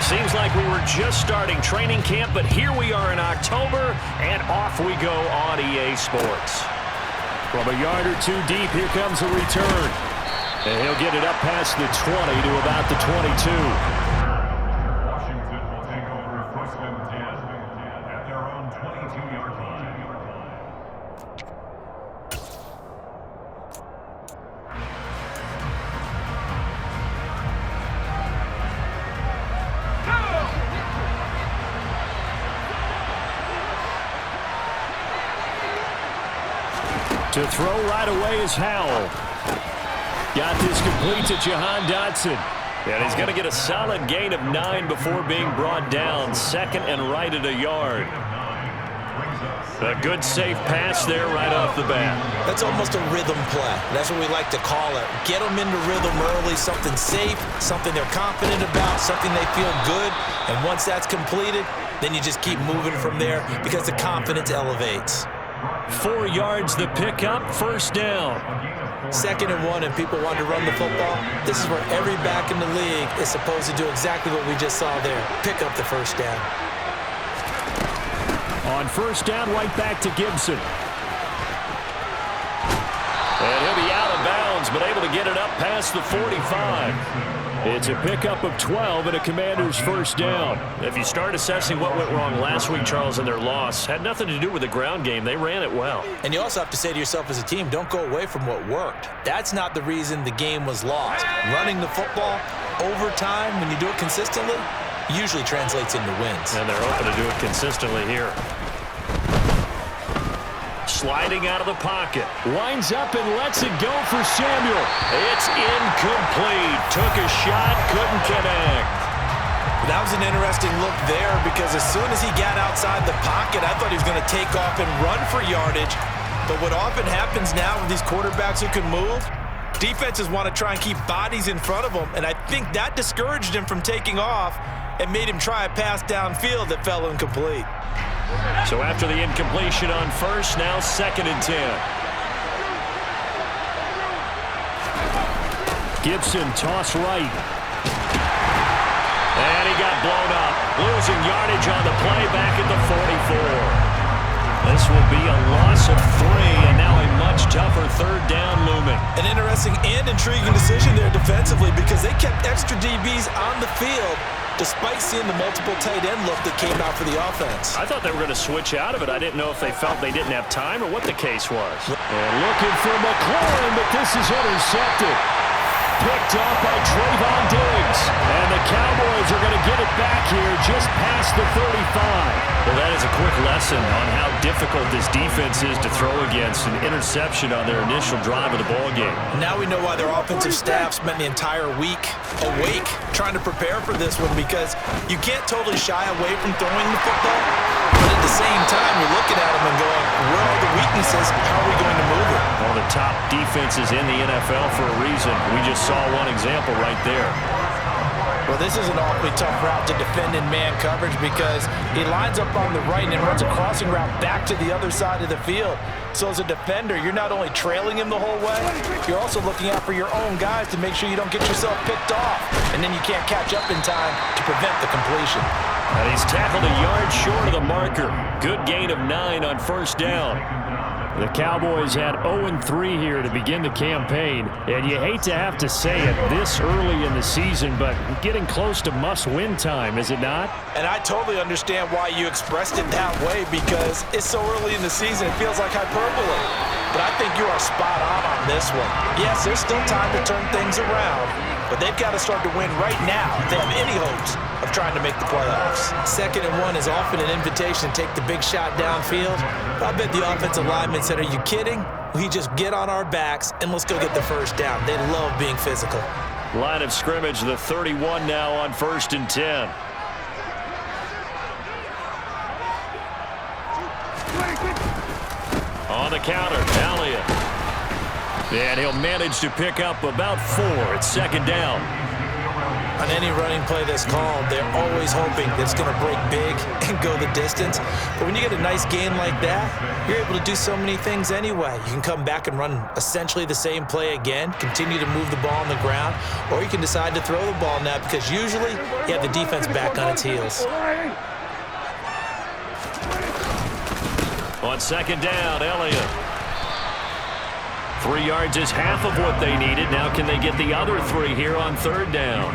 Seems like we were just starting training camp, but here we are in October, and off we go on EA Sports. From a yard or two deep, here comes a return. And he'll get it up past the 20 to about the 22. Washington will take over first and 10 at their own 22-yard line. To throw right away is Howell. Got this complete to Jahan Dotson. And he's going to get a solid gain of 9 before being brought down. Second and right at a yard. A good safe pass there right off the bat. That's almost a rhythm play. That's what we like to call it. Get them into rhythm early, something safe, something they're confident about, something they feel good. And once that's completed, then you just keep moving from there because the confidence elevates. 4 yards the pickup, first down. 2nd and 1 and people want to run the football. This is where every back in the league is supposed to do exactly what we just saw there. Pick up the first down. On first down, right back to Gibson. And he'll be out of bounds, but able to get it up past the 45. It's a pickup of 12 and a Commander's first down. If you start assessing what went wrong last week, Charles, in their loss, had nothing to do with the ground game. They ran it well. And you also have to say to yourself as a team, don't go away from what worked. That's not the reason the game was lost. Running the football over time, when you do it consistently, usually translates into wins. And they're hoping to do it consistently here. Sliding out of the pocket. Winds up and lets it go for Samuel. It's incomplete. Took a shot, couldn't connect. That was an interesting look there because as soon as he got outside the pocket, I thought he was going to take off and run for yardage. But what often happens now with these quarterbacks who can move, defenses want to try and keep bodies in front of them, and I think that discouraged him from taking off and made him try a pass downfield that fell incomplete. So after the incompletion on first, now 2nd and 10. Gibson toss right. And he got blown up. Losing yardage on the play back at the 44. This will be a loss of 3, and now a much tougher third down looming. An interesting and intriguing decision there defensively because they kept extra DBs on the field despite seeing the multiple tight end look that came out for the offense. I thought they were going to switch out of it. I didn't know if they felt they didn't have time or what the case was. And looking for McLaurin, but this is intercepted. Picked off by Trayvon Diggs. And the Cowboys are going to get it back here just past the 35. Well, that is a quick lesson on how difficult this defense is to throw against. An interception on their initial drive of the ballgame. Now we know why their offensive staff spent the entire week awake trying to prepare for this one because you can't totally shy away from throwing the football. But at the same time, you're looking at them and going, where are the weaknesses? How are we going to move it? One of the top defenses in the NFL for a reason. We just saw one example right there. Well, this is an awfully tough route to defend in man coverage because he lines up on the right and runs a crossing route back to the other side of the field. So as a defender, you're not only trailing him the whole way, you're also looking out for your own guys to make sure you don't get yourself picked off. And then you can't catch up in time to prevent the completion. And he's tackled a yard short of the marker. Good gain of 9 on first down. The Cowboys had 0-3 here to begin the campaign, and you hate to have to say it this early in the season, but getting close to must-win time, is it not? And I totally understand why you expressed it that way because it's so early in the season, it feels like hyperbole. But I think you are spot on this one. Yes, there's still time to turn things around, but they've got to start to win right now if they have any hopes of trying to make the playoffs. 2nd and 1 is often an invitation to take the big shot downfield. But I bet the offensive lineman said, are you kidding? We just get on our backs and let's go get the first down. They love being physical. Line of scrimmage, the 31 now on 1st and 10. On the counter, Elliott. And he'll manage to pick up about 4 at 2nd down. On any running play that's called, they're always hoping that it's going to break big and go the distance. But when you get a nice gain like that, you're able to do so many things anyway. You can come back and run essentially the same play again, continue to move the ball on the ground, or you can decide to throw the ball now because usually you have the defense back on its heels. On second down, Elliott. 3 yards is half of what they needed. Now can they get the other 3 here on third down?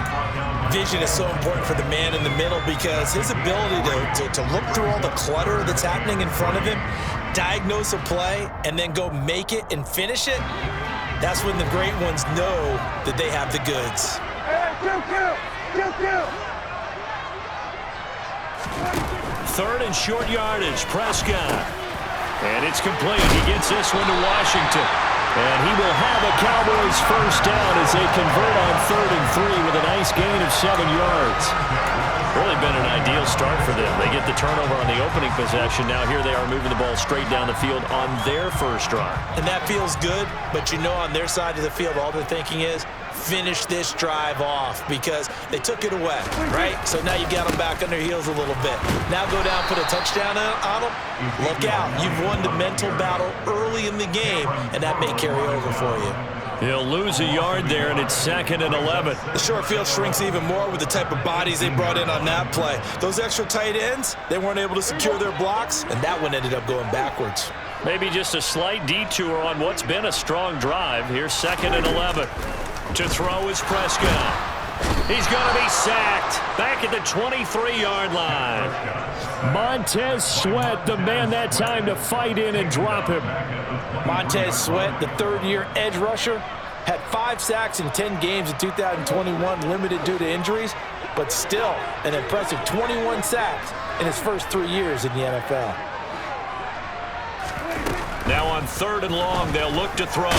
Vision is so important for the man in the middle because his ability to look through all the clutter that's happening in front of him, diagnose a play, and then go make it and finish it, that's when the great ones know that they have the goods. Third and short yardage, Prescott. And it's complete. He gets this one to Washington. And he will have a Cowboys first down as they convert on 3rd and 3 with a nice gain of 7 yards. Really been an ideal start for them. They get the turnover on the opening possession. Now here they are moving the ball straight down the field on their first drive. And that feels good, but you know on their side of the field all they're thinking is finish this drive off because they took it away, right? So now you got them back on their heels a little bit. Now go down, put a touchdown on them. Look out. You've won the mental battle early in the game, and that may carry over for you. He'll lose a yard there, and it's 2nd and 11. The short field shrinks even more with the type of bodies they brought in on that play. Those extra tight ends, they weren't able to secure their blocks, and that one ended up going backwards. Maybe just a slight detour on what's been a strong drive. Here's 2nd and 11. To throw is Prescott. He's going to be sacked back at the 23-yard line. Montez Sweat, the man that time to fight in and drop him. Montez Sweat, the third-year edge rusher, had 5 sacks in 10 games in 2021, limited due to injuries, but still an impressive 21 sacks in his first 3 years in the NFL. Now on 3rd and long, they'll look to throw.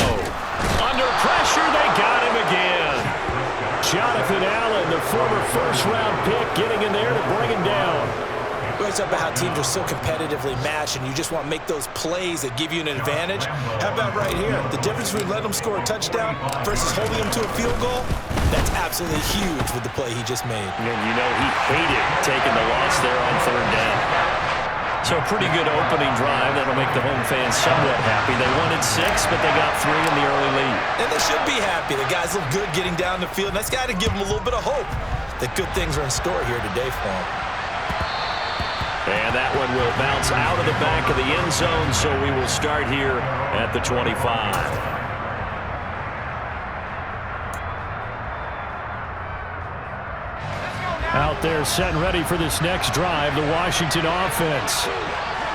Under pressure, they got him again. Jonathan Allen, the former first-round pick, getting in there to bring him down. We always talk about how teams are so competitively matched and you just want to make those plays that give you an advantage. How about right here? The difference between letting them score a touchdown versus holding them to a field goal, that's absolutely huge with the play he just made. And you know he hated taking the loss there on 3rd down. So a pretty good opening drive. That'll make the home fans somewhat happy. They wanted 6, but they got 3 in the early lead. And they should be happy. The guys look good getting down the field. And that's got to give them a little bit of hope that good things are in store here today for them. And that one will bounce out of the back of the end zone, so we will start here at the 25. Out there set and ready for this next drive, the Washington offense.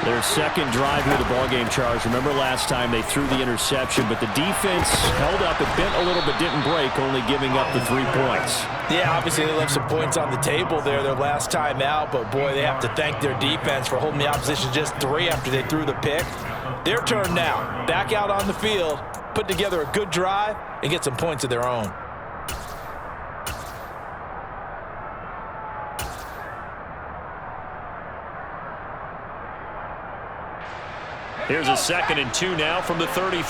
Their second drive here of the ballgame, Charles. Remember last time they threw the interception, but the defense held up. It bent a little but didn't break, only giving up the 3 points. Yeah, obviously they left some points on the table there their last time out, but boy, they have to thank their defense for holding the opposition just 3 after they threw the pick. Their turn now. Back out on the field, put together a good drive, and get some points of their own. Here's a 2nd and 2 now from the 33.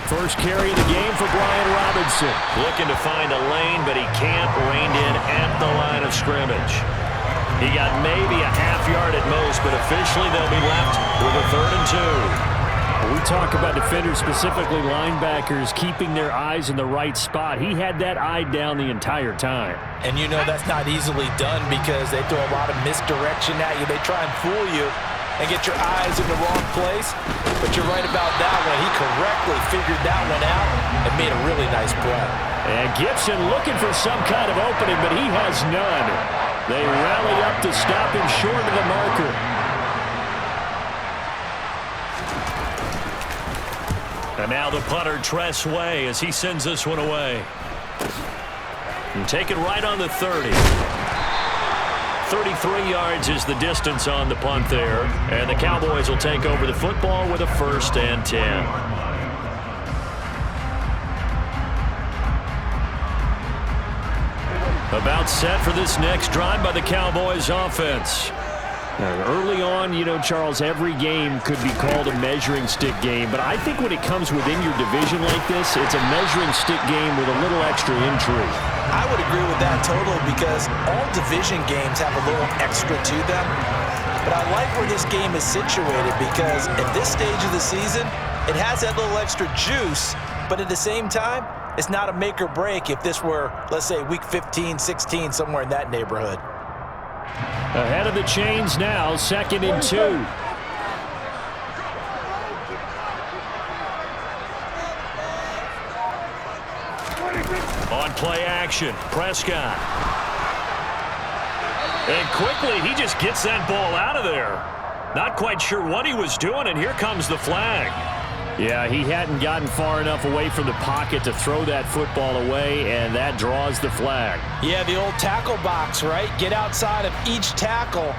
First carry of the game for Brian Robinson. Looking to find a lane, but he can't. Reined in at the line of scrimmage. He got maybe a half yard at most, but officially they'll be left with a 3rd and 2. We talk about defenders, specifically linebackers, keeping their eyes in the right spot. He had that eye down the entire time. And you know that's not easily done because they throw a lot of misdirection at you. They try and fool you and get your eyes in the wrong place. But you're right about that one. He correctly figured that one out and made a really nice play. And Gibson looking for some kind of opening, but he has none. They rally up to stop him short of the marker. And now the punter, Tress Way, as he sends this one away. And take it right on the 30. 33 yards is the distance on the punt there. And the Cowboys will take over the football with a 1st and 10. About set for this next drive by the Cowboys offense. Early on, you know, Charles, every game could be called a measuring stick game, but I think when it comes within your division like this, it's a measuring stick game with a little extra intrigue. I would agree with that totally because all division games have a little extra to them. But I like where this game is situated because at this stage of the season, it has that little extra juice, but at the same time, it's not a make or break if this were, let's say, week 15, 16, somewhere in that neighborhood. Ahead of the chains now, 2nd and 2. On play action, Prescott. And quickly, he just gets that ball out of there. Not quite sure what he was doing, and here comes the flag. Yeah, he hadn't gotten far enough away from the pocket to throw that football away, and that draws the flag. Yeah, the old tackle box, right? Get outside of each tackle,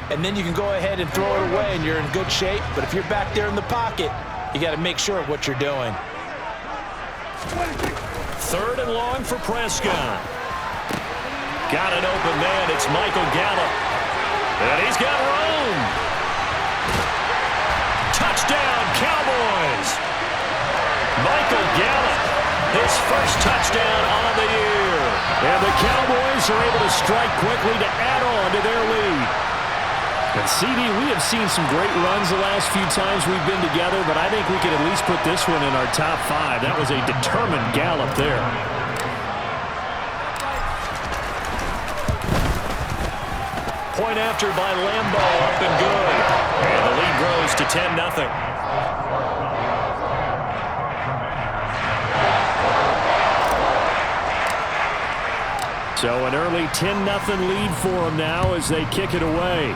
and then you can go ahead and throw it away, and you're in good shape. But if you're back there in the pocket, you got to make sure of what you're doing. 3rd and long for Prescott. Got an open man. It's Michael Gallup. And he's got room. Touchdown, Cowboys. Michael Gallup, his first touchdown on the year. And the Cowboys are able to strike quickly to add on to their lead. And CD, we have seen some great runs the last few times we've been together, but I think we can at least put this one in our top 5. That was a determined Gallup there. Point after by Lambeau, up and good. And the lead grows to 10-0. So an early 10-0 lead for them now as they kick it away.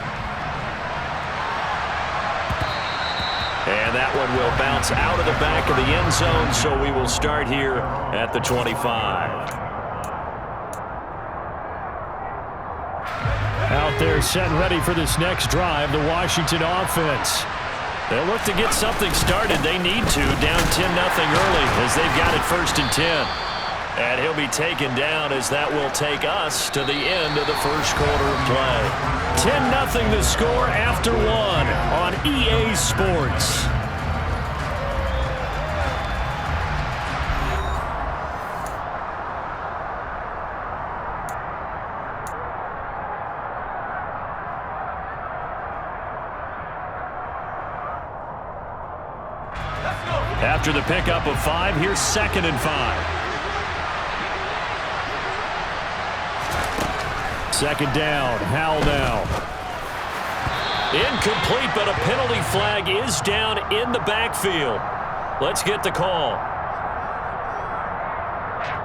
And that one will bounce out of the back of the end zone, so we will start here at the 25. Out there set and ready for this next drive, the Washington offense. They'll look to get something started. They need to, down 10-0 early as they've got it 1st and 10. And he'll be taken down as that will take us to the end of the first quarter of play. 10-0 the score after 1 on EA Sports. After the pickup of 5, here's 2nd and 5. 2nd down, Howell now. Incomplete, but a penalty flag is down in the backfield. Let's get the call.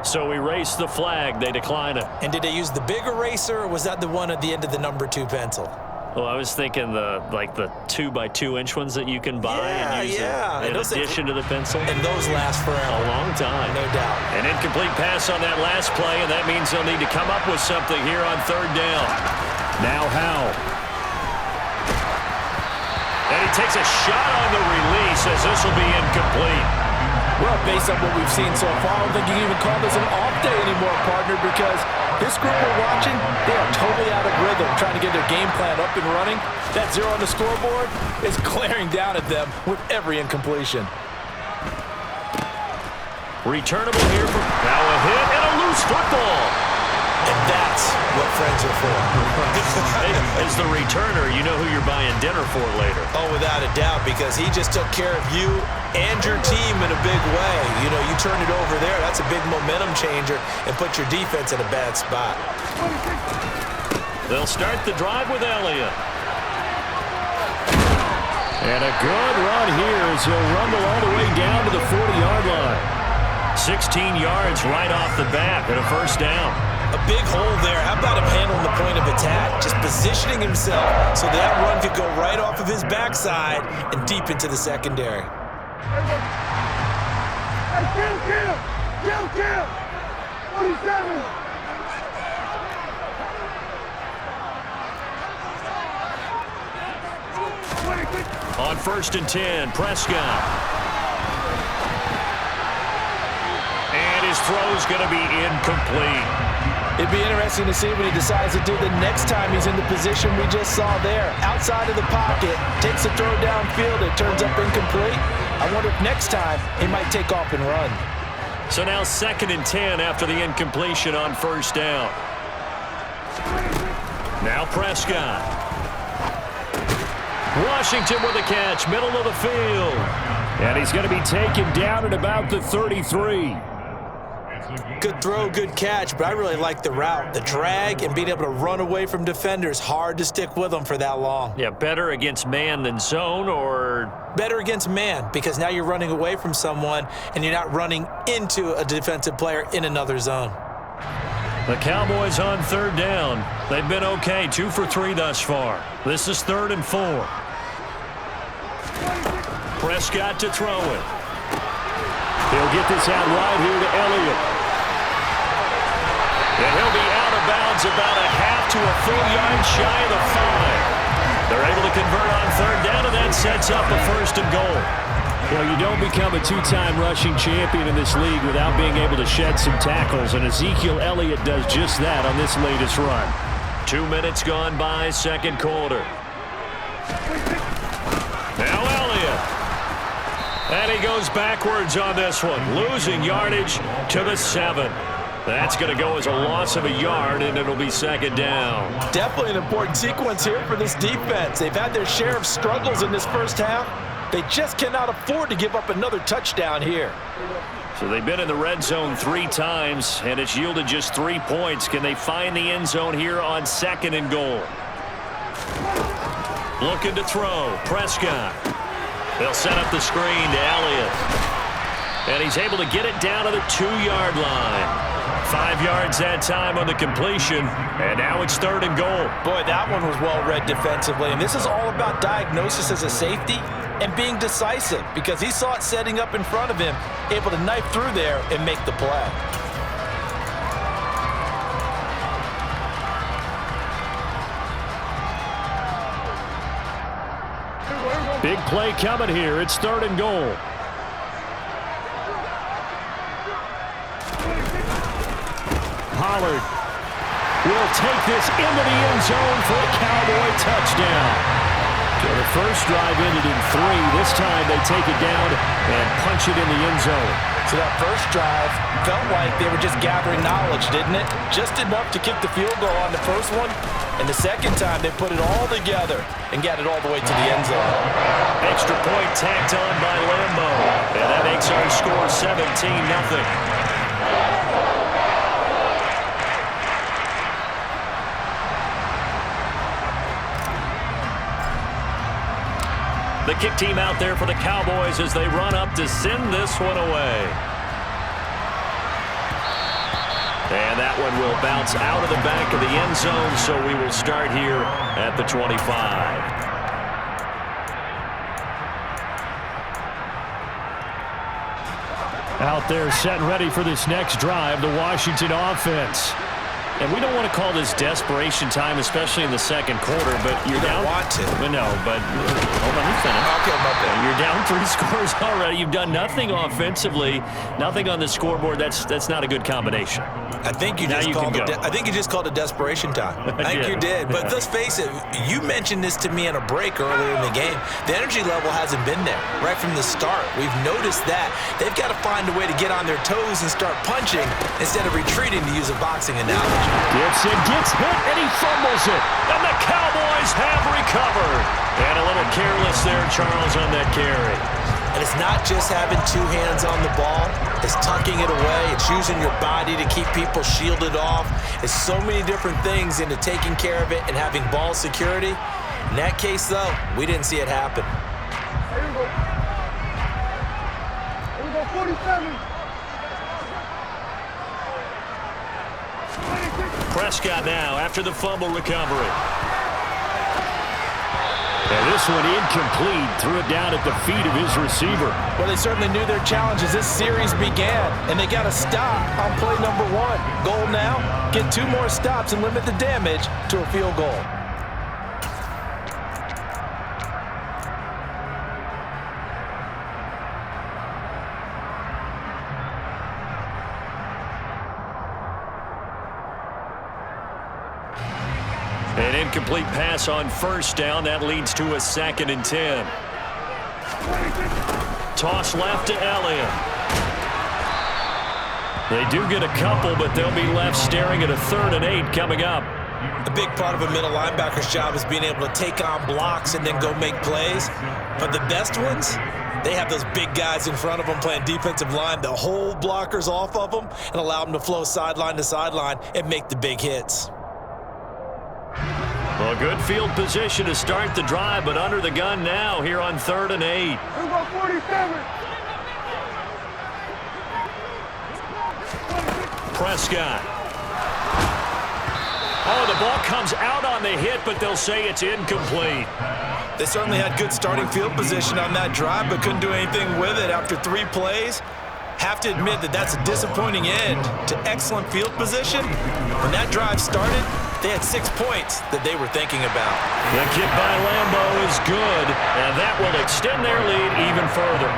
So erase the flag, they decline it. And did they use the big eraser, or was that the one at the end of the number 2 pencil? Well, I was thinking the 2x2-inch ones that you can buy and use in addition to the pencil. And those last forever. A long time. No doubt. An incomplete pass on that last play, and that means they'll need to come up with something here on 3rd down. Now Howell. And he takes a shot on the release as this will be incomplete. Well, based on what we've seen so far, I don't think you can even call this an off day anymore, partner, because this group we're watching, they are totally out of rhythm, trying to get their game plan up and running. That 0 on the scoreboard is glaring down at them with every incompletion. Returnable here from now a hit and a loose football. And that's what friends are for. As the returner, you know who you're buying dinner for later. Oh, without a doubt, because he just took care of you and your team in a big way. You know, you turn it over there, that's a big momentum changer, and put your defense in a bad spot. They'll start the drive with Elliott. And a good run here as he'll rumble all the way down to the 40-yard line. 16 yards right off the bat and a 1st down. A big hole there. How about him handling the point of attack? Just positioning himself so that run could go right off of his backside and deep into the secondary. Kill! 47! On 1st and 10, Prescott. And his throw's going to be incomplete. It'd be interesting to see what he decides to do the next time he's in the position we just saw there. Outside of the pocket, takes a throw downfield, it turns up incomplete. I wonder if next time he might take off and run. So now 2nd and 10 after the incompletion on 1st down. Now Prescott. Washington with a catch, middle of the field. And he's going to be taken down at about the 33. Good throw, good catch, but I really like the route. The drag and being able to run away from defenders, hard to stick with them for that long. Yeah, better against man than zone, or? Better against man, because now you're running away from someone and you're not running into a defensive player in another zone. The Cowboys on 3rd down. They've been okay, 2 for 3 thus far. This is 3rd and 4. Prescott to throw it. He'll get this out right here to Elliott. And he'll be out of bounds about a half to a full yard shy of the 5. They're able to convert on 3rd down, and that sets up a 1st and goal. Well, you don't become a 2-time rushing champion in this league without being able to shed some tackles, and Ezekiel Elliott does just that on this latest run. 2 minutes gone by, 2nd quarter. Now Elliott. And he goes backwards on this one, losing yardage to the 7. That's going to go as a loss of a yard, and it'll be 2nd down. Definitely an important sequence here for this defense. They've had their share of struggles in this first half. They just cannot afford to give up another touchdown here. So they've been in the red zone 3 times, and it's yielded just 3 points. Can they find the end zone here on 2nd and goal? Looking to throw. Prescott. They'll set up the screen to Elliott. And he's able to get it down to the 2-yard line. 5 yards that time on the completion, and now it's 3rd and goal. Boy, that one was well read defensively, and this is all about diagnosis as a safety and being decisive, because he saw it setting up in front of him, able to knife through there and make the play. Big play coming here. It's 3rd and goal. Pollard will take this into the end zone for a Cowboy touchdown. So the first drive ended in 3. This time they take it down and punch it in the end zone. So that first drive felt like they were just gathering knowledge, didn't it? Just enough to kick the field goal on the first one. And the second time they put it all together and got it all the way to the end zone. Extra point tacked on by Lambo. And that makes our score 17-0. The kick team out there for the Cowboys as they run up to send this one away. And that one will bounce out of the back of the end zone, so we will start here at the 25. Out there set and ready for this next drive, the Washington offense. And we don't want to call this desperation time, especially in the 2nd quarter, but you're down. Want to. No, but hold on, let me finish. Okay, my bad. You're down 3 scores already. You've done nothing offensively, nothing on the scoreboard. That's not a good combination. I think you just called it desperation time. I think you did. But let's face it, you mentioned this to me in a break earlier in the game. The energy level hasn't been there right from the start. We've noticed that. They've got to find a way to get on their toes and start punching instead of retreating, to use a boxing analogy. Gibson gets hit, and he fumbles it. And the Cowboys have recovered. And a little careless there, Charles, on that carry. And it's not just having 2 hands on the ball. It's tucking it away. It's using your body to keep people shielded off. It's so many different things into taking care of it and having ball security. In that case, though, we didn't see it happen. Here we go, 47. Prescott now after the fumble recovery. And this one incomplete. Threw it down at the feet of his receiver. Well, they certainly knew their challenge as this series began, and they got to stop on play number 1. Goal now, get 2 more stops and limit the damage to a field goal. An incomplete pass on first down. That leads to a 2nd and 10. Toss left to Elliott. They do get a couple, but they'll be left staring at a 3rd and 8 coming up. A big part of a middle linebacker's job is being able to take on blocks and then go make plays. But the best ones, they have those big guys in front of them playing defensive line that hold blockers off of them and allow them to flow sideline to sideline and make the big hits. Well, good field position to start the drive, but under the gun now here on 3rd and 8. Let's go 47. Prescott. Oh, the ball comes out on the hit, but they'll say it's incomplete. They certainly had good starting field position on that drive, but couldn't do anything with it after 3 plays. Have to admit that that's a disappointing end to excellent field position. When that drive started, they had 6 points that they were thinking about. The kick by Lambo is good, and that will extend their lead even further.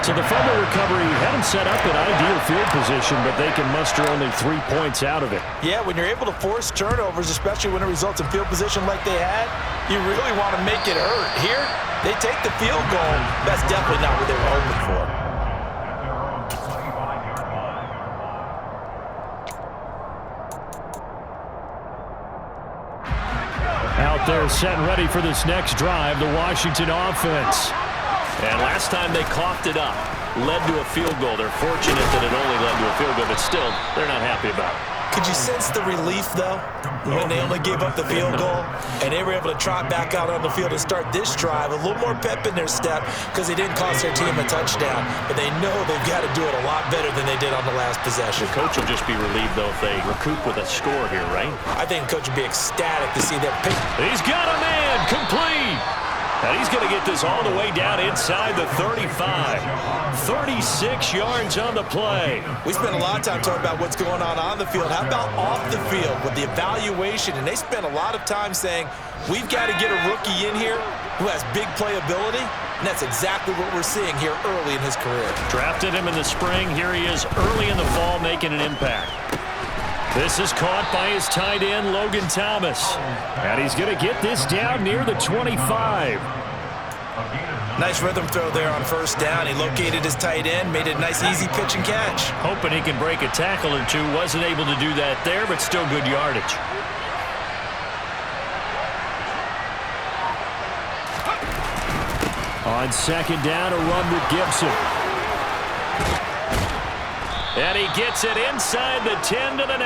So the fumble recovery had them set up in ideal field position, but they can muster only 3 points out of it. Yeah, when you're able to force turnovers, especially when it results in field position like they had, you really want to make it hurt. Here, they take the field goal. That's definitely not what they were hoping for. Out there set and ready for this next drive, the Washington offense. And last time they coughed it up, led to a field goal. They're fortunate that it only led to a field goal, but still, they're not happy about it. Could you sense the relief, though, when they only gave up the field goal and they were able to trot back out on the field and start this drive? A little more pep in their step because they didn't cost their team a touchdown, but they know they've got to do it a lot better than they did on the last possession. The coach will just be relieved, though, if they recoup with a score here, right? I think the coach would be ecstatic to see that pick. He's got a man, complete. And he's going to get this all the way down inside the 35. 36 yards on the play. We spent a lot of time talking about what's going on the field. How about off the field with the evaluation? And they spent a lot of time saying, we've got to get a rookie in here who has big playability. And that's exactly what we're seeing here early in his career. Drafted him in the spring. Here he is early in the fall making an impact. This is caught by his tight end, Logan Thomas. And he's going to get this down near the 25. Nice rhythm throw there on first down. He located his tight end, made a nice easy pitch and catch. Hoping he can break a tackle or two. Wasn't able to do that there, but still good yardage. On second down, a run with Gibson. And he gets it inside the 10 to the 9.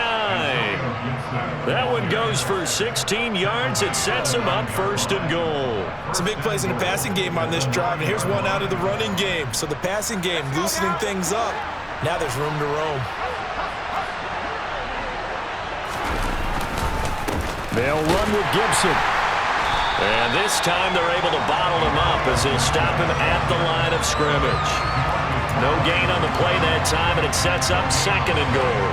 That one goes for 16 yards. It sets him up 1st and goal. Some big plays in the passing game on this drive, and here's one out of the running game. So the passing game loosening things up. Now there's room to roam. They'll run with Gibson. And this time they're able to bottle him up as they'll stop him at the line of scrimmage. No gain on the play that time, and it sets up 2nd and goal.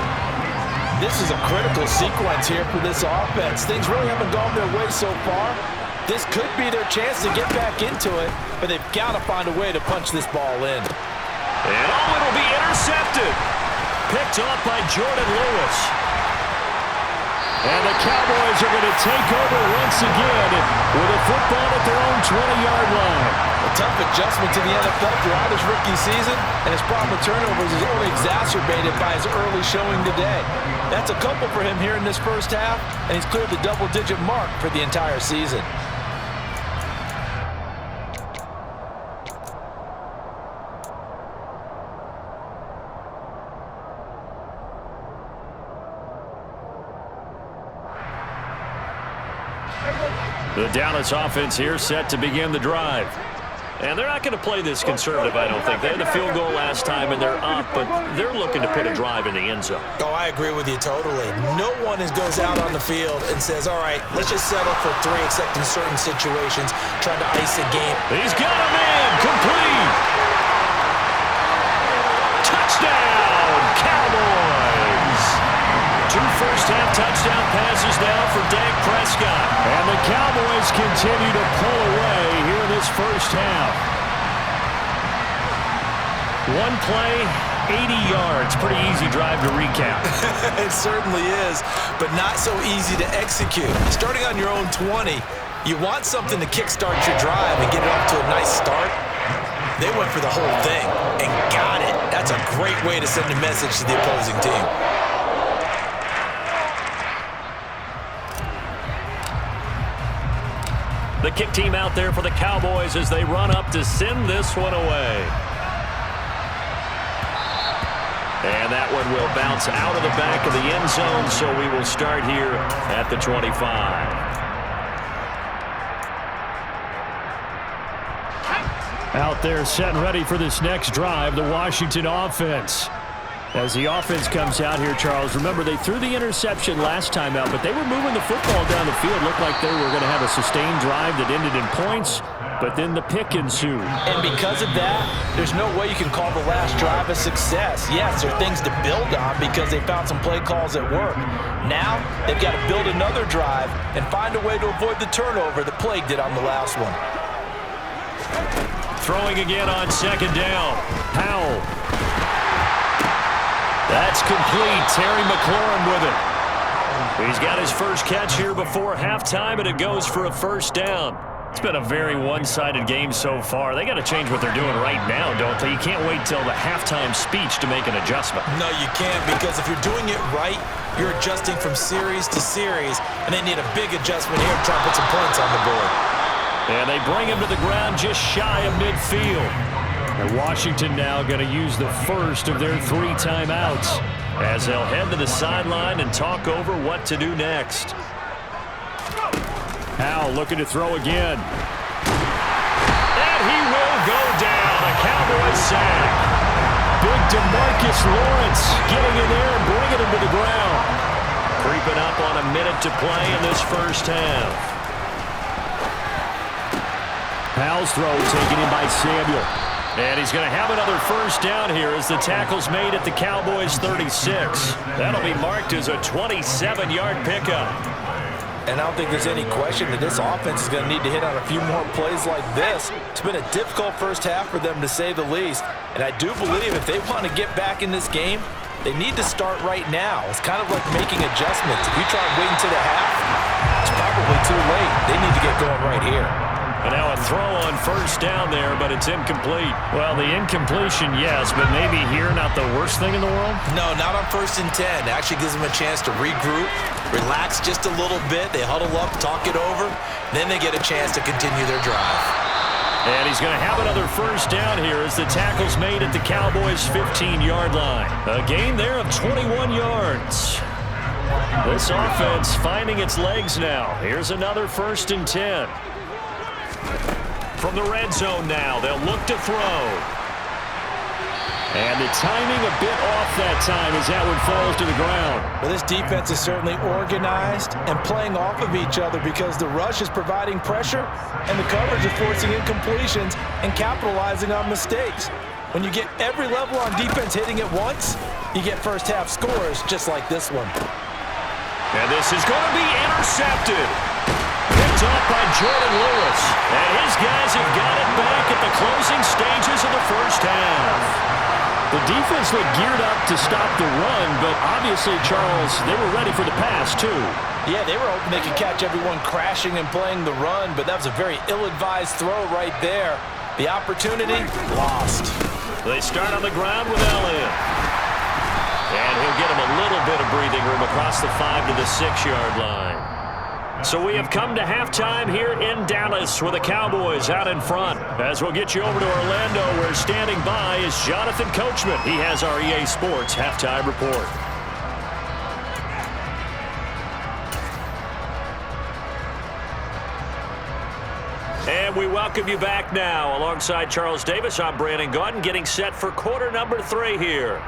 This is a critical sequence here for this offense. Things really haven't gone their way so far. This could be their chance to get back into it, but they've got to find a way to punch this ball in. And it'll be intercepted. Picked off by Jordan Lewis. And the Cowboys are going to take over once again with a football at their own 20-yard line. A tough adjustment to the NFL throughout his rookie season, and his problem with turnovers is only exacerbated by his early showing today. That's a couple for him here in this first half, and he's cleared the double-digit mark for the entire season. The Dallas offense here set to begin the drive. And they're not going to play this conservative, I don't think. They had the field goal last time, and they're up, but they're looking to put a drive in the end zone. Oh, I agree with you totally. No one goes out on the field and says, all right, let's just settle for 3, except in certain situations, trying to ice a game. He's got a man, complete. Touchdown, Cowboys. 2 first-half touchdown passes now for Dak Prescott. And the Cowboys continue to pull away here in this first half. One play, 80 yards. Pretty easy drive to recap. It certainly is, but not so easy to execute. Starting on your own 20, you want something to kickstart your drive and get it off to a nice start. They went for the whole thing and got it. That's a great way to send a message to the opposing team. The kick team out there for the Cowboys as they run up to send this one away. And that one will bounce out of the back of the end zone, so we will start here at the 25. Out there set and ready for this next drive, the Washington offense. As the offense comes out here, Charles, remember they threw the interception last time out, but they were moving the football down the field. Looked like they were going to have a sustained drive that ended in points, but then the pick ensued. And because of that, there's no way you can call the last drive a success. Yes, there are things to build on because they found some play calls at work. Now, they've got to build another drive and find a way to avoid the turnover that plagued it on the last one. Throwing again on second down. Powell. That's complete. Terry McLaurin with it. He's got his first catch here before halftime, and it goes for a first down. It's been a very one-sided game so far. They got to change what they're doing right now, don't they? You can't wait till the halftime speech to make an adjustment. No, you can't, because if you're doing it right, you're adjusting from series to series, and they need a big adjustment here to try to put some points on the board. And they bring him to the ground just shy of midfield. And Washington now going to use the first of their 3 timeouts as they'll head to the sideline and talk over what to do next. Powell looking to throw again. And he will go down. A Cowboys sack. Big DeMarcus Lawrence getting in there and bringing him to the ground. Creeping up on a minute to play in this first half. Powell's throw taken in by Samuel. And he's going to have another first down here as the tackle's made at the Cowboys 36. That'll be marked as a 27-yard pickup. And I don't think there's any question that this offense is going to need to hit on a few more plays like this. It's been a difficult first half for them, to say the least. And I do believe if they want to get back in this game, they need to start right now. It's kind of like making adjustments. If you try and wait until the half, it's probably too late. They need to get going right here. And now a throw on first down there, but it's incomplete. Well, the incompletion, yes, but maybe here not the worst thing in the world? No, not on 1st and 10. It actually gives them a chance to regroup, relax just a little bit. They huddle up, talk it over. Then they get a chance to continue their drive. And he's going to have another first down here as the tackle's made at the Cowboys' 15-yard line. A gain there of 21 yards. This offense finding its legs now. Here's another 1st and 10. From the red zone now, they'll look to throw. And the timing a bit off that time as that one falls to the ground. Well, this defense is certainly organized and playing off of each other because the rush is providing pressure and the coverage is forcing incompletions and capitalizing on mistakes. When you get every level on defense hitting at once, you get first half scores just like this one. And this is going to be intercepted. Picked off by Jordan Lewis. And his guys have got it back at the closing stages of the first half. The defense looked geared up to stop the run, but obviously, Charles, they were ready for the pass, too. Yeah, they were hoping they could catch everyone crashing and playing the run, but that was a very ill-advised throw right there. The opportunity, lost. They start on the ground with Elliott. And he'll get him a little bit of breathing room across the 5 to the 6-yard line. So we have come to halftime here in Dallas with the Cowboys out in front. As we'll get you over to Orlando, where standing by is Jonathan Coachman. He has our EA Sports halftime report. And we welcome you back now. Alongside Charles Davis, I'm Brandon Gaudin, getting set for quarter number 3 here.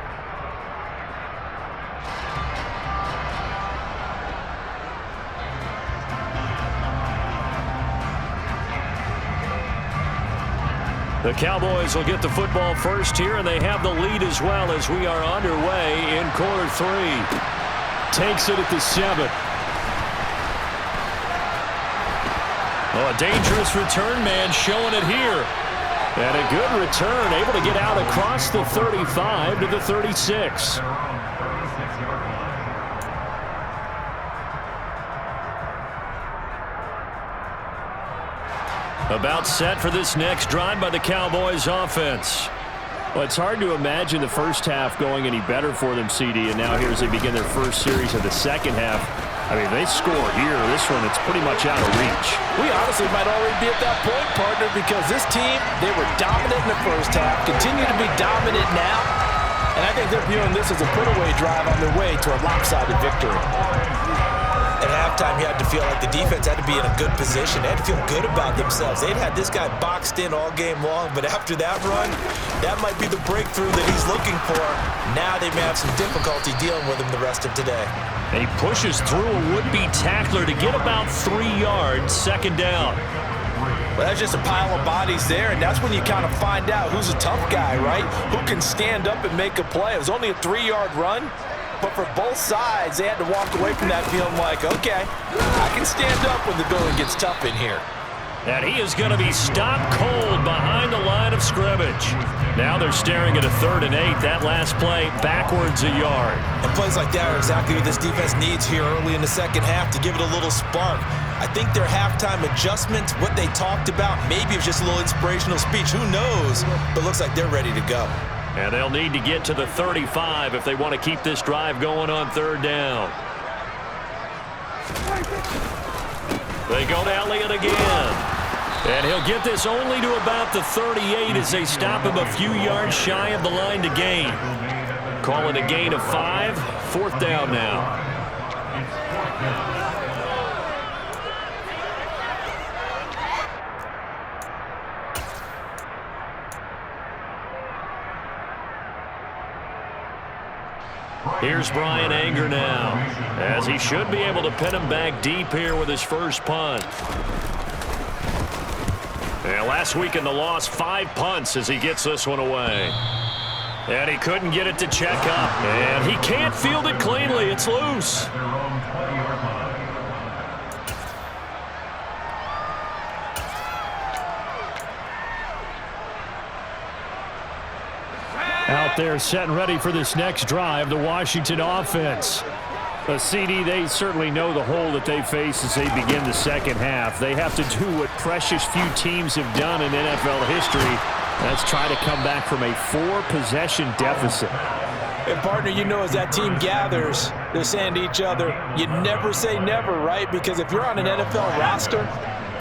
The Cowboys will get the football first here, and they have the lead as well as we are underway in quarter 3. Takes it at the 7. Oh, a dangerous return man showing it here. And a good return, able to get out across the 35 to the 36. About set for this next drive by the Cowboys offense. Well, it's hard to imagine the first half going any better for them, CD, and now here as they begin their first series of the second half. I mean, they score here. This one, it's pretty much out of reach. We honestly might already be at that point, partner, because this team, they were dominant in the first half, continue to be dominant now, and I think they're viewing this as a put-away drive on their way to a lopsided victory. At halftime, you had to feel like the defense had to be in a good position. They had to feel good about themselves. They'd had this guy boxed in all game long, but after that run, that might be the breakthrough that he's looking for. Now they may have some difficulty dealing with him the rest of today. And he pushes through a would-be tackler to get about 3 yards, second down. Well, that's just a pile of bodies there, and that's when you kind of find out who's a tough guy, right? Who can stand up and make a play. It was only a 3-yard run, but for both sides, they had to walk away from that feeling like, okay, I can stand up when the going gets tough in here. And he is going to be stopped cold behind the line of scrimmage. Now they're staring at a 3rd and 8. That last play, backwards a yard. And plays like that are exactly what this defense needs here early in the second half to give it a little spark. I think their halftime adjustment, what they talked about, maybe it was just a little inspirational speech. Who knows? But looks like they're ready to go. And they'll need to get to the 35 if they want to keep this drive going on 3rd down. They go to Elliott again. And he'll get this only to about the 38 as they stop him a few yards shy of the line to gain. Call it a gain of 5. 4th down now. Here's Brian Anger now, as he should be able to pin him back deep here with his first punt. And last week in the loss, 5 punts as he gets this one away. And he couldn't get it to check up. And he can't field it cleanly. It's loose. Out there set and ready for this next drive, the Washington offense. A CD, they certainly know the hole that they face as they begin the second half. They have to do what precious few teams have done in NFL history. That's try to come back from a 4-possession deficit. And partner, you know, as that team gathers, they're saying to each other, you never say never, right? Because if you're on an NFL roster,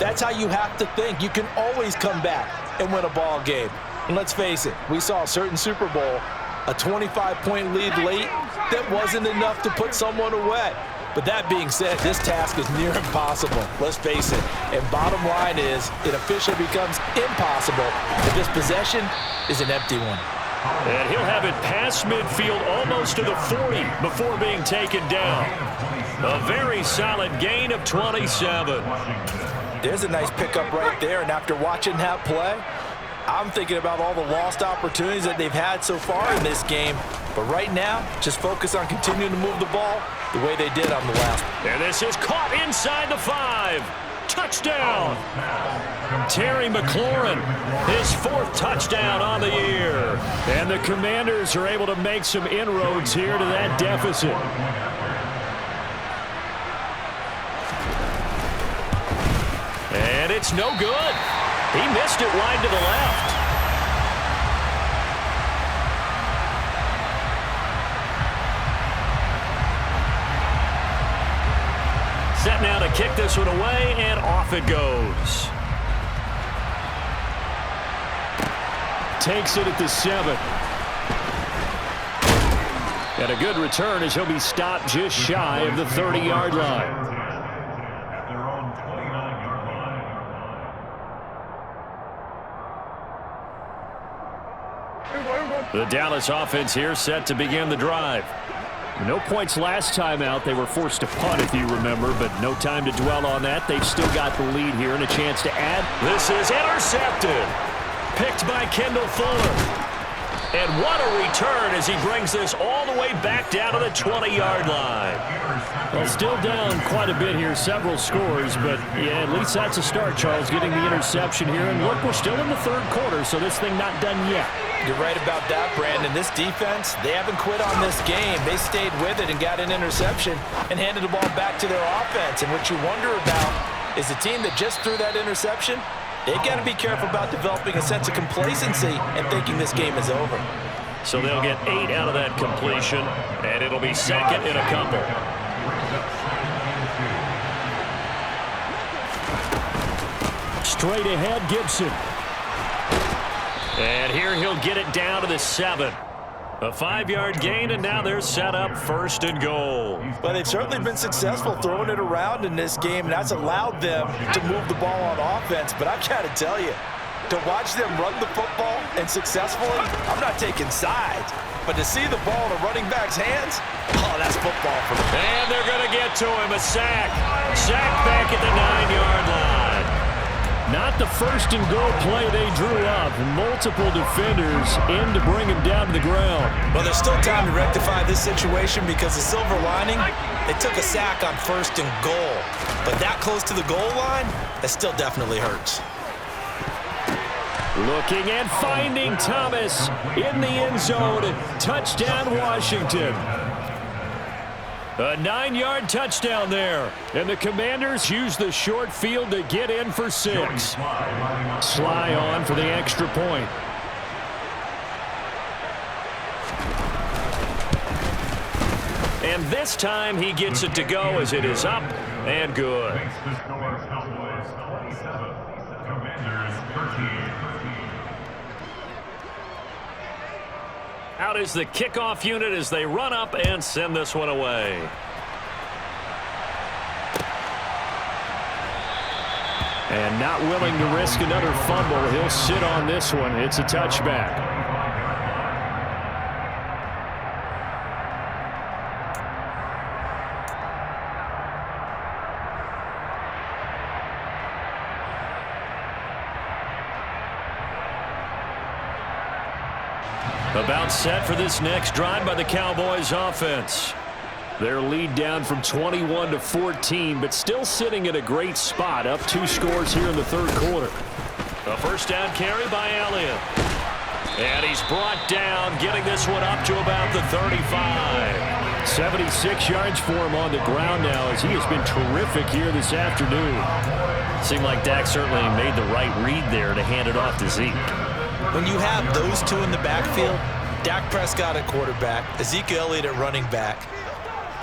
that's how you have to think. You can always come back and win a ball game. And let's face it, we saw a certain Super Bowl, a 25-point lead late, that wasn't enough to put someone away. But that being said, this task is near impossible. Let's face it. And bottom line is, it officially becomes impossible if this possession is an empty one. And he'll have it past midfield almost to the 40 before being taken down. A very solid gain of 27. There's a nice pickup right there. And after watching that play, I'm thinking about all the lost opportunities that they've had so far in this game. But right now, just focus on continuing to move the ball the way they did on the last one. And this is caught inside the 5. Touchdown. Terry McLaurin, his 4th touchdown on the year. And the Commanders are able to make some inroads here to that deficit. And it's no good. He missed it wide to the left. Set now to kick this one away, and off it goes. Takes it at the 7. And a good return as he'll be stopped just shy of the 30-yard line. The Dallas offense here set to begin the drive. No points last time out. They were forced to punt, if you remember, but no time to dwell on that. They've still got the lead here and a chance to add. This is intercepted. Picked by Kendall Fuller. And what a return as he brings this all the way back down to the 20-yard line. Well, still down quite a bit here, several scores, but yeah, at least that's a start, Charles, getting the interception here. And look, we're still in the third quarter, so this thing not done yet. You're right about that, Brandon. This defense, they haven't quit on this game. They stayed with it and got an interception and handed the ball back to their offense. And what you wonder about is the team that just threw that interception, they've got to be careful about developing a sense of complacency and thinking this game is over. So they'll get 8 out of that completion, and it'll be second in a couple. Straight ahead, Gibson. And here he'll get it down to the 7. A 5-yard gain, and now they're set up first and goal. But they've certainly been successful throwing it around in this game, and that's allowed them to move the ball on offense. But I've got to tell you, to watch them run the football and successfully, I'm not taking sides. But to see the ball in a running back's hands, oh, that's football for me. And they're going to get to him, a sack. Sack back at the 9-yard line. Not the first and goal play they drew up. Multiple defenders in to bring him down to the ground. Well, there's still time to rectify this situation because the silver lining, they took a sack on first and goal. But that close to the goal line, that still definitely hurts. Looking and finding Thomas in the end zone. Touchdown, Washington. A 9-yard touchdown there. And the Commanders use the short field to get in for 6. Sly on for the extra point. And this time he gets it to go as it is up and good. Out is the kickoff unit as they run up and send this one away. And not willing to risk another fumble. He'll sit on this one. It's a touchback. About set for this next drive by the Cowboys offense. Their lead down from 21 to 14, but still sitting at a great spot. Up 2 scores here in the third quarter. A first down carry by Elliott. And he's brought down, getting this one up to about the 35. 76 yards for him on the ground now as he has been terrific here this afternoon. Seemed like Dak certainly made the right read there to hand it off to Zeke. When you have those two in the backfield, Dak Prescott at quarterback, Ezekiel Elliott at running back,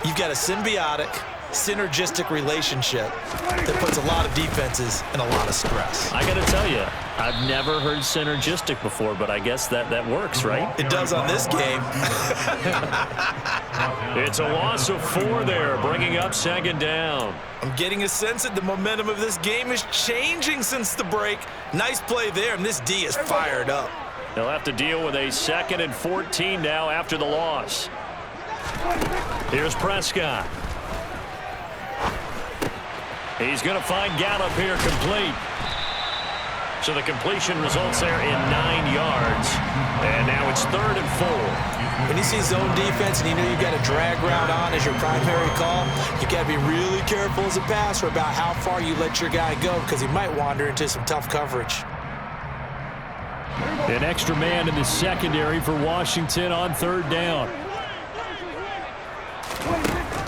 you've got a symbiotic, synergistic relationship that puts a lot of defenses in a lot of stress. I got to tell you, I've never heard synergistic before, but I guess that works, right? It does on this game. It's a loss of 4 there, bringing up second down. I'm getting a sense that the momentum of this game is changing since the break. Nice play there, and this D is fired up. They'll have to deal with a 2nd and 14 now after the loss. Here's Prescott. He's going to find Gallup here complete. So the completion results there in 9 yards. And now it's 3rd and 4. When you see zone defense and you know you've got a drag route on as your primary call, you got to be really careful as a passer about how far you let your guy go because he might wander into some tough coverage. An extra man in the secondary for Washington on 3rd down.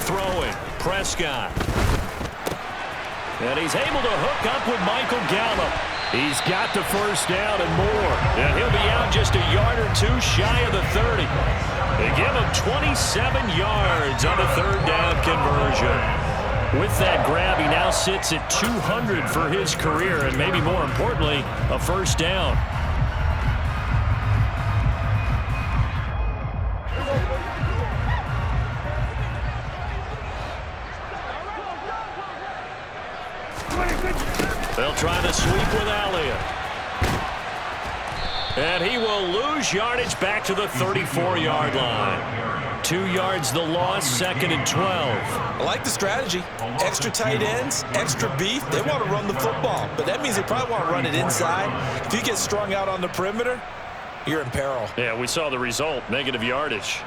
Throwing, Prescott. And he's able to hook up with Michael Gallup. He's got the first down and more. And he'll be out just a yard or 2 shy of the 30. They give him 27 yards on the 3rd down conversion. With that grab, he now sits at 200 for his career, and maybe more importantly, a first down. They'll try the sweep with Elliott. And he will lose yardage back to the 34-yard line. 2 yards the loss, 2nd and 12. I like the strategy. Extra tight ends, extra beef. They want to run the football, but that means they probably want to run it inside. If you get strung out on the perimeter, you're in peril. Yeah, we saw the result, negative yardage.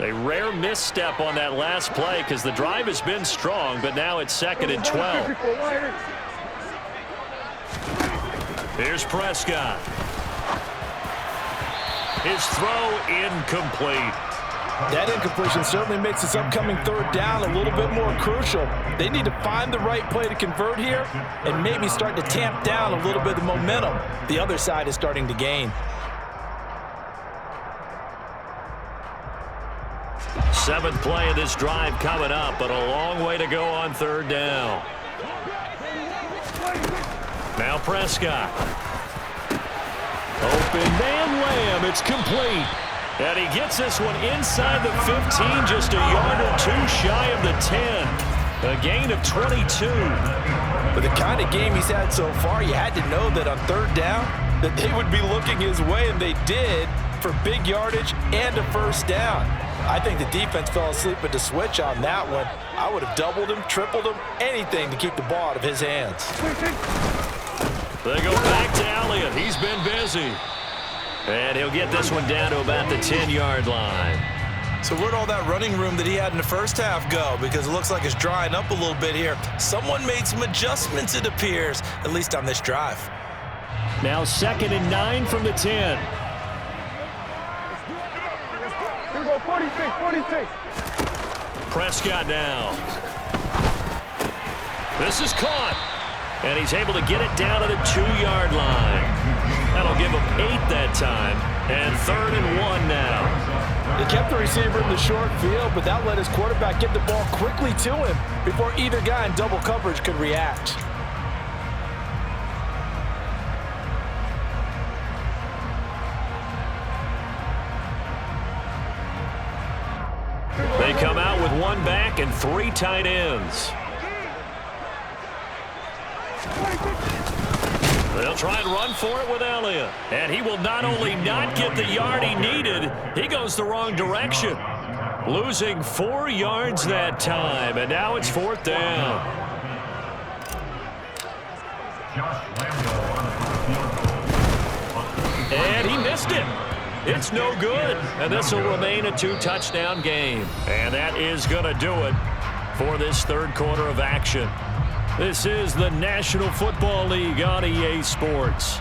A rare misstep on that last play because the drive has been strong, but now it's 2nd and 12. Here's Prescott. His throw incomplete. That incompletion certainly makes this upcoming 3rd down a little bit more crucial. They need to find the right play to convert here and maybe start to tamp down a little bit of the momentum the other side is starting to gain. 7th play of this drive coming up, but a long way to go on 3rd down. Now Prescott. Open man Lamb. It's complete. And he gets this one inside the 15, just a yard or 2 shy of the 10. A gain of 22. With the kind of game he's had so far, you had to know that on 3rd down that they would be looking his way, and they did, for big yardage and a 1st down. I think the defense fell asleep at the switch on that one. I would have doubled him, tripled him, anything to keep the ball out of his hands. They go back to Elliott. He's been busy. And he'll get this one down to about the 10-yard line. So where'd all that running room that he had in the first half go? Because it looks like it's drying up a little bit here. Someone made some adjustments, it appears, at least on this drive. Now 2nd and 9 from the 10. Here we go, 46. Prescott now. This is caught. And he's able to get it down to the 2-yard line. That'll give him 8 that time. And 3rd and 1 now. They kept the receiver in the short field, but that let his quarterback get the ball quickly to him before either guy in double coverage could react. They come out with 1 back and 3 tight ends. They'll try and run for it with Elliott. And he will not only not get the yard he needed, he goes the wrong direction. Losing 4 yards that time, and now it's 4th down. And he missed it. It's no good, and this will remain a 2-touchdown game. And that is going to do it for this 3rd quarter of action. This is the National Football League on EA Sports.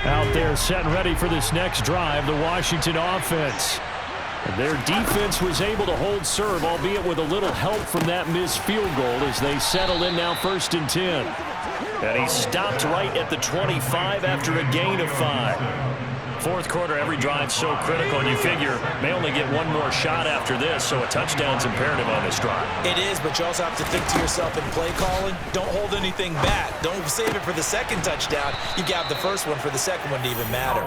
Out there set and ready for this next drive, the Washington offense. Their defense was able to hold serve, albeit with a little help from that missed field goal as they settle in now 1st and 10. And he stopped right at the 25 after a gain of 5. 4th quarter, every drive so critical, and you figure may only get 1 more shot after this, so a touchdown's imperative on this drive. It is, but you also have to think to yourself in play calling, don't hold anything back. Don't save it for the 2nd touchdown. You got the 1st one for the 2nd one to even matter.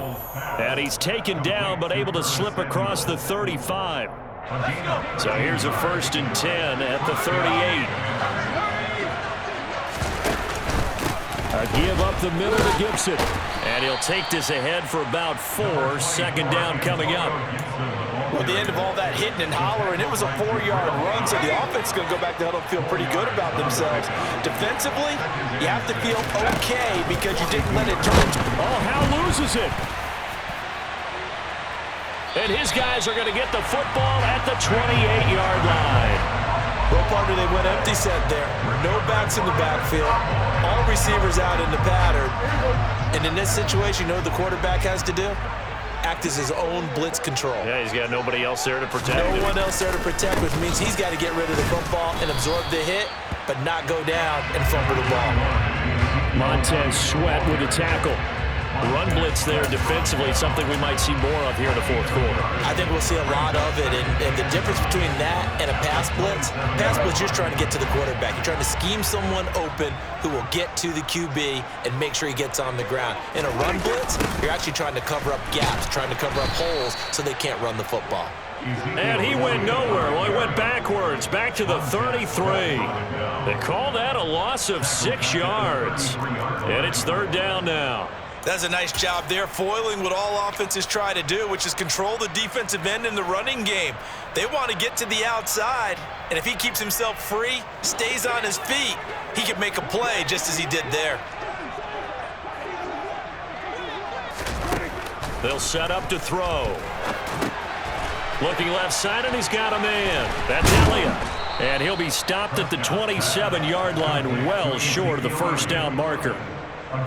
And he's taken down, but able to slip across the 35. So here's a 1st and 10 at the 38. A give up the middle to Gibson. And he'll take this ahead for about 4. 2nd down coming up. Well, at the end of all that hitting and hollering, it was a 4-yard run, so the offense is going to go back to huddle and feel pretty good about themselves. Defensively, you have to feel okay because you didn't let it turn. Oh, Howe loses it. And his guys are going to get the football at the 28-yard line. Well, partner, they went empty set there. No backs in the backfield. All receivers out in the pattern. And in this situation, you know what the quarterback has to do? Act as his own blitz control. Yeah, he's got nobody else there to protect him. No one else there to protect, which means he's got to get rid of the football and absorb the hit, but not go down and fumble the ball. Montez Sweat with a tackle. Run blitz there defensively, something we might see more of here in the 4th quarter. I think we'll see a lot of it, and the difference between that and a pass blitz, you're trying to get to the quarterback. You're trying to scheme someone open who will get to the QB and make sure he gets on the ground. In a run blitz, you're actually trying to cover up gaps, trying to cover up holes so they can't run the football. And he went nowhere. Well, he went backwards, back to the 33. They call that a loss of 6 yards. And it's 3rd down now. That's a nice job there, foiling what all offenses try to do, which is control the defensive end in the running game. They want to get to the outside, and if he keeps himself free, stays on his feet, he can make a play just as he did there. They'll set up to throw. Looking left side, and he's got a man. That's Elliott. And he'll be stopped at the 27-yard line, well short of the first down marker.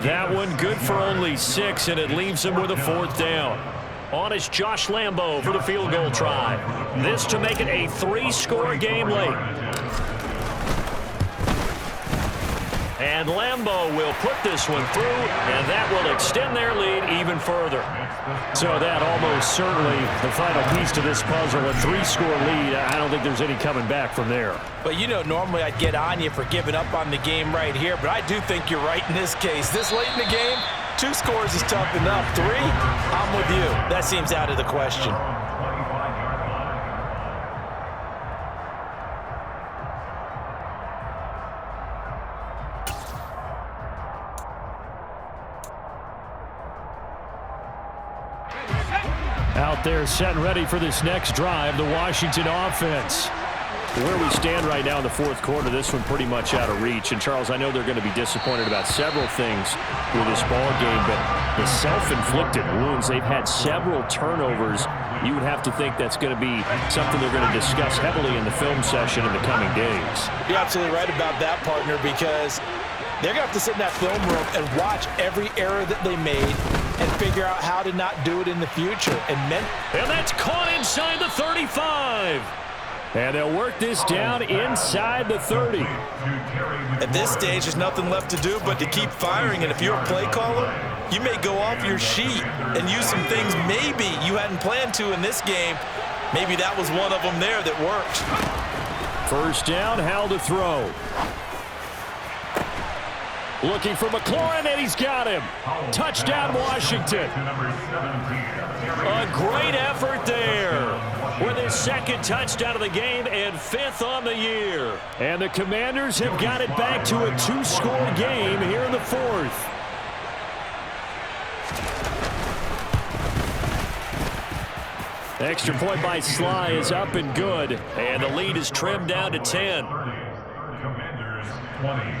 That one good for only 6, and it leaves him with a 4th down. On is Josh Lambo for the field goal try. This to make it a 3-score game late. And Lambo will put this one through, and that will extend their lead even further. So that almost certainly the final piece to this puzzle, a 3-score lead. I don't think there's any coming back from there. But you know, normally I'd get on you for giving up on the game right here, but I do think you're right in this case. This late in the game, 2 scores is tough enough. 3, I'm with you. That seems out of the question. Out there set and ready for this next drive, the Washington offense. Where we stand right now in the 4th quarter, this one pretty much out of reach. And, Charles, I know they're going to be disappointed about several things with this ball game, but the self-inflicted wounds, they've had several turnovers. You would have to think that's going to be something they're going to discuss heavily in the film session in the coming days. You're absolutely right about that, partner, because they're going to have to sit in that film room and watch every error that they made and figure out how to not do it in the future. And that's caught inside the 35. And they'll work this down inside the 30. At this stage, there's nothing left to do but to keep firing. And if you're a play caller, you may go off your sheet and use some things maybe you hadn't planned to in this game. Maybe that was one of them there that worked. First down, Hal to throw. Looking for McLaurin, and he's got him. Touchdown, Washington. A great effort there with his 2nd touchdown of the game and 5th on the year. And the Commanders have got it back to a 2-score game here in the 4th. Extra point by Sly is up and good, and the lead is trimmed down to 10. Commanders 20.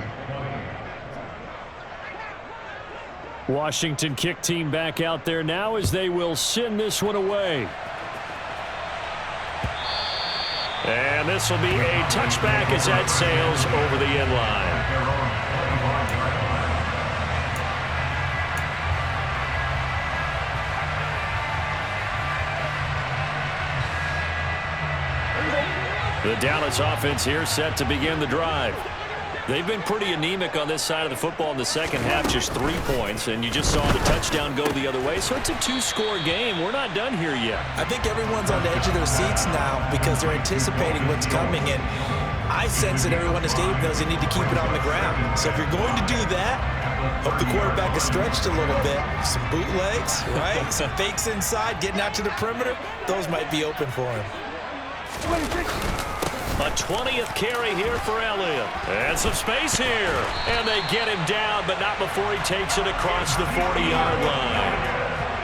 Washington kick team back out there now as they will send this one away. And this will be a touchback as that sails over the end line. The Dallas offense here set to begin the drive. They've been pretty anemic on this side of the football in the second half, just 3 points, and you just saw the touchdown go the other way. So it's a 2-score game. We're not done here yet. I think everyone's on the edge of their seats now because they're anticipating what's coming, and I sense that everyone in the stadium knows they need to keep it on the ground. So if you're going to do that, hope the quarterback is stretched a little bit. Some bootlegs, right? Some fakes inside, getting out to the perimeter. Those might be open for him. A 20th carry here for Elliott. And some space here. And they get him down, but not before he takes it across the 40-yard line.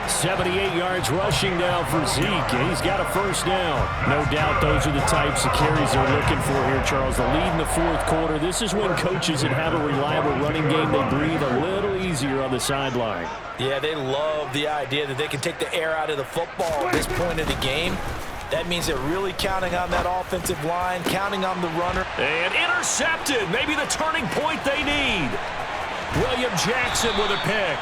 78 yards rushing now for Zeke, and he's got a first down. No doubt those are the types of carries they're looking for here, Charles. The lead in the 4th quarter. This is when coaches that have a reliable running game, they breathe a little easier on the sideline. Yeah, they love the idea that they can take the air out of the football at this point of the game. That means they're really counting on that offensive line, counting on the runner. And intercepted. Maybe the turning point they need. William Jackson with a pick.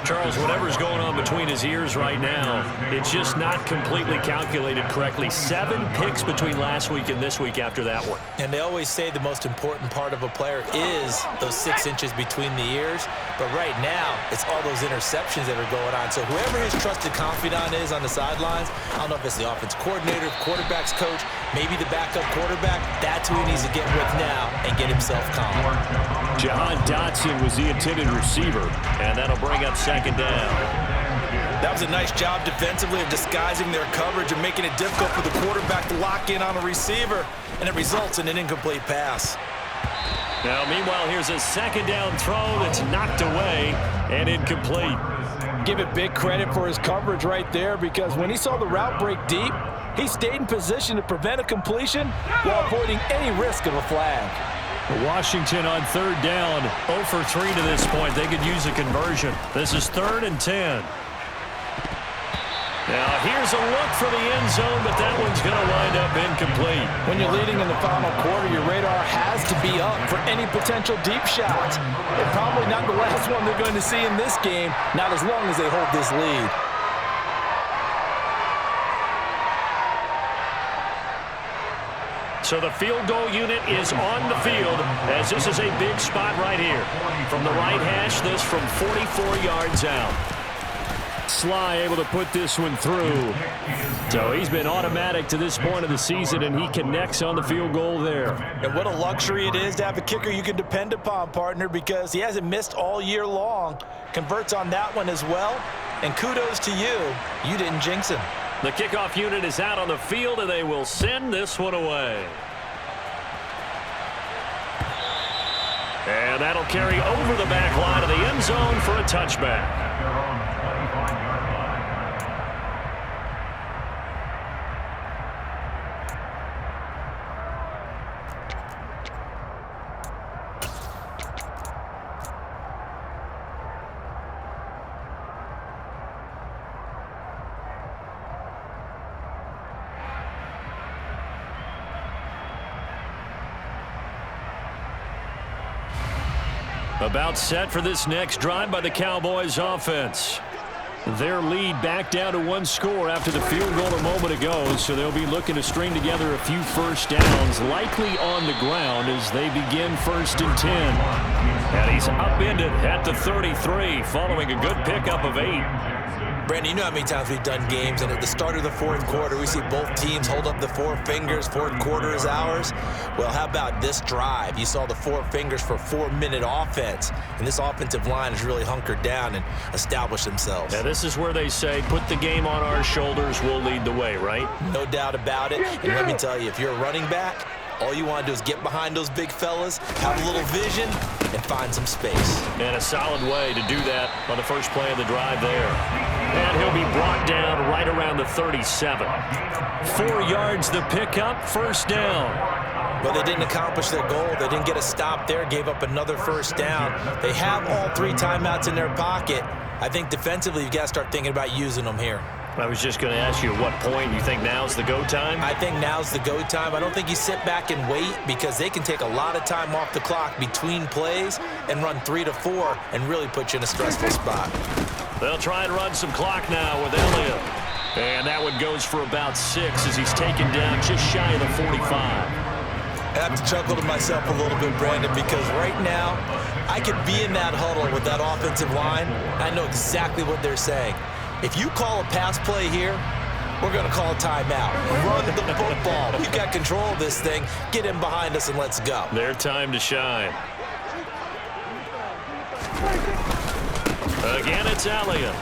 Charles, whatever's going on between his ears right now, it's just not completely calculated correctly. 7 picks between last week and this week after that one. And they always say the most important part of a player is those 6 inches between the ears. But right now, it's all those interceptions that are going on. So whoever his trusted confidant is on the sidelines, I don't know if it's the offense coordinator, quarterback's coach, maybe the backup quarterback, that's who he needs to get with now and get himself calm. Jahan Dotson was the intended receiver, and that'll bring up 2nd down. That was a nice job defensively of disguising their coverage and making it difficult for the quarterback to lock in on a receiver, and it results in an incomplete pass. Now, meanwhile, here's a second down throw that's knocked away and incomplete. Give it big credit for his coverage right there, because when he saw the route break deep, he stayed in position to prevent a completion while avoiding any risk of a flag. Washington on third down, 0 for 3 to this point. They could use a conversion. This is 3rd and 10. Now, here's a look for the end zone, but that one's going to wind up incomplete. When you're leading in the final quarter, your radar has to be up for any potential deep shots. And probably not the last one they're going to see in this game, not as long as they hold this lead. So the field goal unit is on the field, as this is a big spot right here. From the right hash, this from 44 yards out. Sly able to put this one through. So he's been automatic to this point of the season, and he connects on the field goal there. And what a luxury it is to have a kicker you can depend upon, partner, because he hasn't missed all year long. Converts on that one as well. And kudos to you. You didn't jinx him. The kickoff unit is out on the field, and they will send this one away. And that'll carry over the back line of the end zone for a touchback. About set for this next drive by the Cowboys offense. Their lead back down to 1 score after the field goal a moment ago, so they'll be looking to string together a few first downs, likely on the ground as they begin 1st and 10. And he's upended at the 33 following a good pickup of 8. Brandon, you know how many times we've done games, and at the start of the 4th quarter, we see both teams hold up the 4 fingers, 4th quarter is ours. Well, how about this drive? You saw the 4 fingers for 4-minute offense, and this offensive line has really hunkered down and established themselves. Now, this is where they say, put the game on our shoulders, we'll lead the way, right? No doubt about it, and let me tell you, if you're a running back, all you want to do is get behind those big fellas, have a little vision, and find some space. And a solid way to do that on the first play of the drive there. And he'll be brought down right around the 37. 4 yards the pickup, 1st down. Well, they didn't accomplish their goal. They didn't get a stop there, gave up another 1st down. They have all 3 timeouts in their pocket. I think defensively you've got to start thinking about using them here. I was just going to ask you at what point you think now's the go time? I think now's the go time. I don't think you sit back and wait, because they can take a lot of time off the clock between plays and run 3 to 4 and really put you in a stressful spot. They'll try and run some clock now with Elliott. And that one goes for about 6 as he's taken down just shy of the 45. I have to chuckle to myself a little bit, Brandon, because right now I could be in that huddle with that offensive line. I know exactly what they're saying. If you call a pass play here, we're going to call a timeout. Run the football. We've got control of this thing. Get in behind us and let's go. Their time to shine. Again, it's Elliott.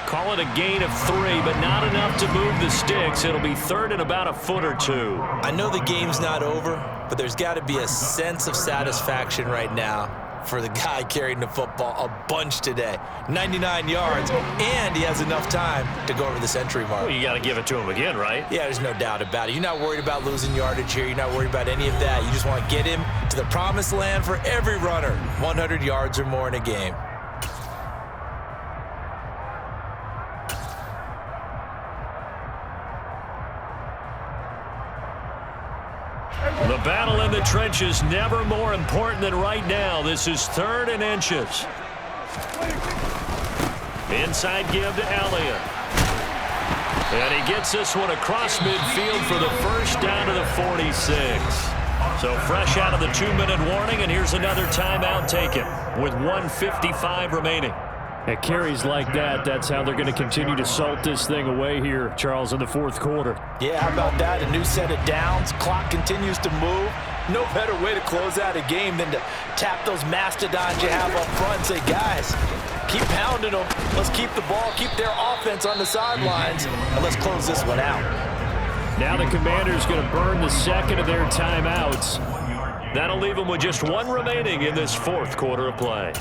Call it a gain of 3, but not enough to move the sticks. It'll be 3rd and about a foot or 2. I know the game's not over, but there's got to be a sense of satisfaction right now for the guy carrying the football a bunch today. 99 yards, and he has enough time to go over the century mark. Well, you got to give it to him again, right? Yeah, there's no doubt about it. You're not worried about losing yardage here. You're not worried about any of that. You just want to get him to the promised land for every runner. 100 yards or more in a game. The battle in the trenches never more important than right now. This is 3rd and inches. Inside give to Elliott. And he gets this one across midfield for the 1st down to the 46. So fresh out of the 2-minute warning, and here's another timeout taken with 1:55 remaining. At carries like that, that's how they're going to continue to salt this thing away here, Charles, in the 4th quarter. Yeah, how about that? A new set of downs. Clock continues to move. No better way to close out a game than to tap those mastodons you have up front and say, guys, keep pounding them. Let's keep the ball, keep their offense on the sidelines, and let's close this one out. Now the Commanders going to burn the 2nd of their timeouts. That'll leave them with just one remaining in this fourth quarter of play.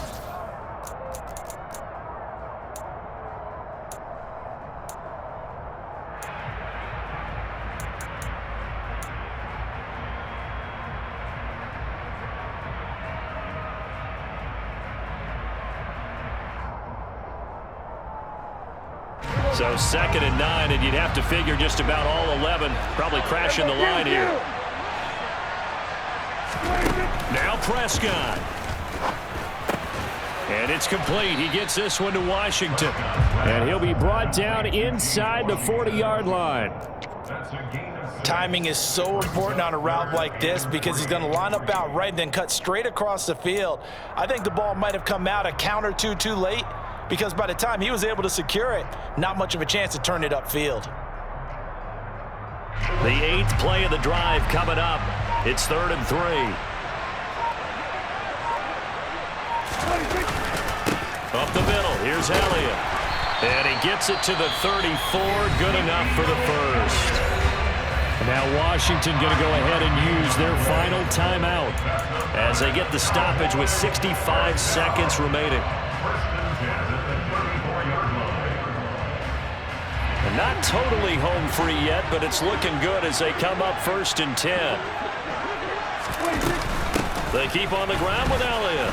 So 2nd and 9, and you'd have to figure just about all 11 probably crashing the line here. Now Prescott. And it's complete. He gets this one to Washington. And he'll be brought down inside the 40-yard line. Timing is so important on a route like this because he's going to line up out right and then cut straight across the field. I think the ball might have come out a count or two too late, because by the time he was able to secure it, not much of a chance to turn it upfield. The 8th play of the drive coming up. It's 3rd and 3. Up the middle, here's Elliott. And he gets it to the 34, good enough for the first. Now Washington going to go ahead and use their final timeout as they get the stoppage with 65 seconds remaining. Not totally home free yet, but it's looking good as they come up 1st and 10. They keep on the ground with Elliott.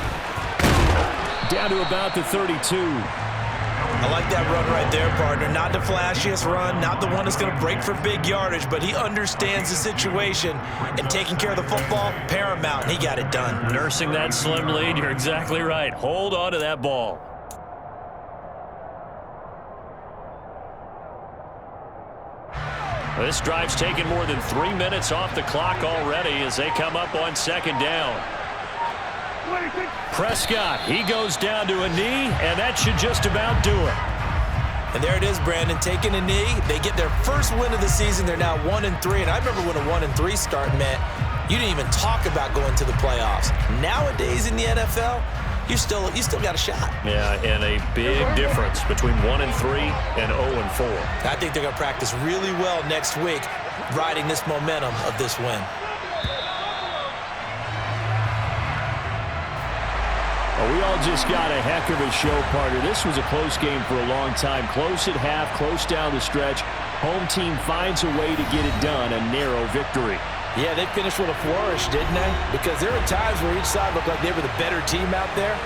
Down to about the 32. I like that run right there, partner. Not the flashiest run, not the one that's going to break for big yardage, but he understands the situation, and taking care of the football, paramount, and he got it done. Nursing that slim lead, you're exactly right. Hold on to that ball. This drive's taken more than 3 minutes off the clock already as they come up on 2nd down. Prescott, he goes down to a knee, and that should just about do it. And there it is, Brandon, taking a knee. They get their first win of the season. They're now 1-3, and I remember when a 1-3 start meant you didn't even talk about going to the playoffs. Nowadays in the NFL, you still got a shot. Yeah, and a big difference between 1-3 and 0-4. I think they're going to practice really well next week, riding this momentum of this win. Well, we all just got a heck of a show, partner. This was a close game for a long time. Close at half, close down the stretch. Home team finds a way to get it done, a narrow victory. Yeah, they finished with a flourish, didn't they? Because there were times where each side looked like they were the better team out there.